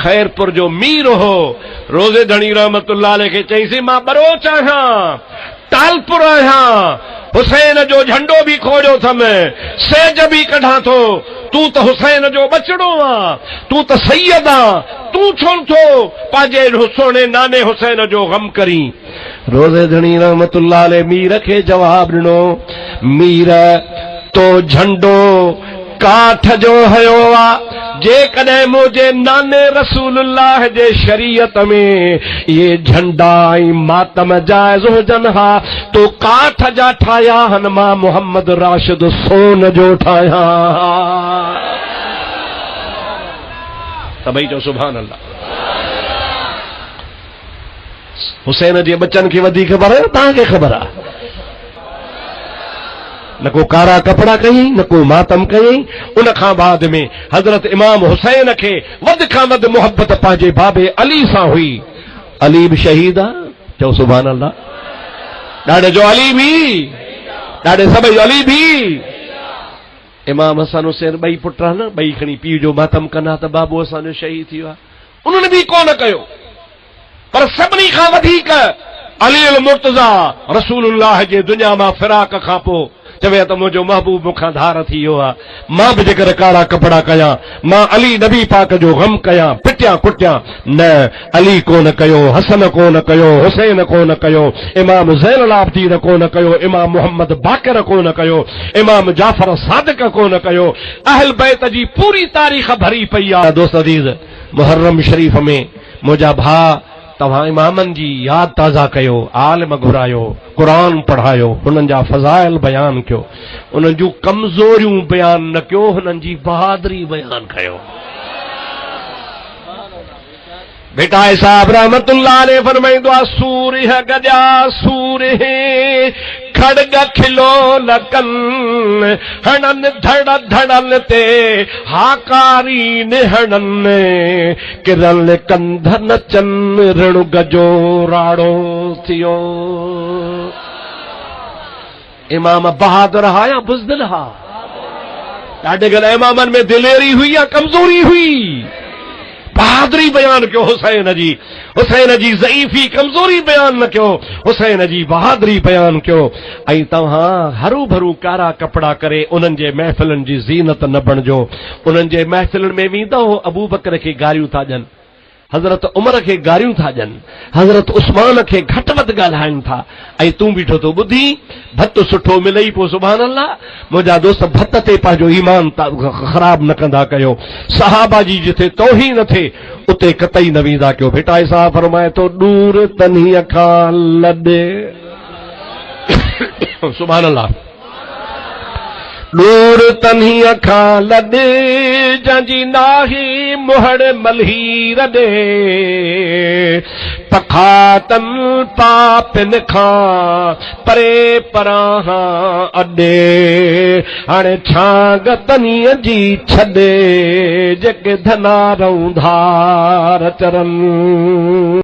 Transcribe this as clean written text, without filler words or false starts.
खैरपुर जो मीर हो रोज़े धणी रहमतुल्लाह अलैह के चईसी मां बरोच आहियां टालपुर आहियां हुसैन जो झंडो भी खोजो थम सेज भी कढां थो तू तो हुसैन जो बचड़ो आ तू तो सैयद आ तू छो थो पांजे सोने नाने हुसैन जो गम करी। रोज़े धणी रहमतुल्लाह अलैह मीर के जवाब ॾिनो मीर तो झंडो काठ जो हयो आ जेकॾहिं मुझे नाने रसूलुल्लाह जे शरीयत में ये झंडा ऐं मातम जायज़ हुजनि हा तो काठ जा ठाया हन मां मोहम्मद राशिद सोन जो ठाया सभई जो सुभान अल्लाह। हुसैन जे बच्चन खे वधीक ख़बर आहे तव्हांखे ख़बर आहे न को कारा कपड़ा कई न को मातम कई। उन खां बाद में हजरत इमाम हुसैन के वध खां वध मोहब्बत पांजे बाबे अली सां हुई। अली भी शहीद आ चओ सुभान अल्लाह। ॾाढे जो अली भी ॾाढे सभई अली भी इमाम हसन हुसैन ॿई पुट न ॿई खणी पीउ जो मातम कना त बाबू असांजो शहीद थी वियो आहे। उन्होंने भी कोन कयो पर सभिनी खां वधीक अली अल मुर्तज़ा रसूलुल्लाह जे दुनिया मां फिराक खां पोइ चवे तो मुझो महबूब मुखा धार थी वियो आहे। मां भी जेकर काड़ा कपड़ा कया मां अली नबी पाक जो गम कया पिटिया कुटिया न अली कोन कयो हसन कोन कयो हुसैन कोन कयो इमाम ज़ैनुल आबिदीन कोन कयो इमाम मोहम्मद बाक़िर कोन कयो इमाम जाफर सादिक कोन कयो। अहल बैत जी पूरी तारीख़ भरी पई आहे। दोस्त अज़ीज़ मुहर्रम शरीफ में मुझा भा तव्हां इमामन जी याद ताज़ा कयो आलिम घुरायो कुरान पढ़ायो हुननि जा फज़ाइल बयान कयो उन्हनि जूं कमज़ोरियूं बयान न कयो हुननि जी बहादुरी बयान कयो। बेटा साहब रहमतुल्लाह अलैह फरमाईंदो आहे सूरह गजा सूरह खड़ग खिलो लकन हणन धड़ धड़न ते हाकारी निहणन किरल कंध नचन ऋण गजो राड़ो थियो। इमाम बहादुर हा या बुज़दिल हा? ॾाढे गल इमामन में दिलेरी हुई या कमजोरी हुई? बहादुरी बयान कयो हुसैन जी ज़ईफ़ी कमजोरी बयान न कयो हुसैन जी बहादुरी बयान कयो। ऐं तव्हां हरू भरू कारा कपड़ा करे उन्हनि जे महफ़िलनि जी ज़ीनत न बणिजो। उन्हनि जे महफ़िलनि में वेंदा हो अबू बकर खे गारियूं था ॾियनि हज़रत उमर खे गारियूं था ॾियनि हज़रत उस्मान खे घटि वधि ॻाल्हाइनि था ऐं तूं बीठो थो ॿुधी भत सुठो मिलई पोइ सुभान अल्लाह। मुंहिंजा दोस्त भत ते पंहिंजो ईमान ख़राब न कंदा कयो। सहाबा जी जिथे तौहीन थिए उते कतई न वेंदा कयो। बेटा साहब फरमाए तो दूर तन्हीअ खां लॾे सुभान अल्लाह दूर तन्हीअ खां लॾे जंहिंजी नाही मुहड़ मलहीर ॾे पखातन पापिन खां परे परां अॾे हाणे छांग तन्हीअ जी छॾे जेके धनारऊं धार चरन।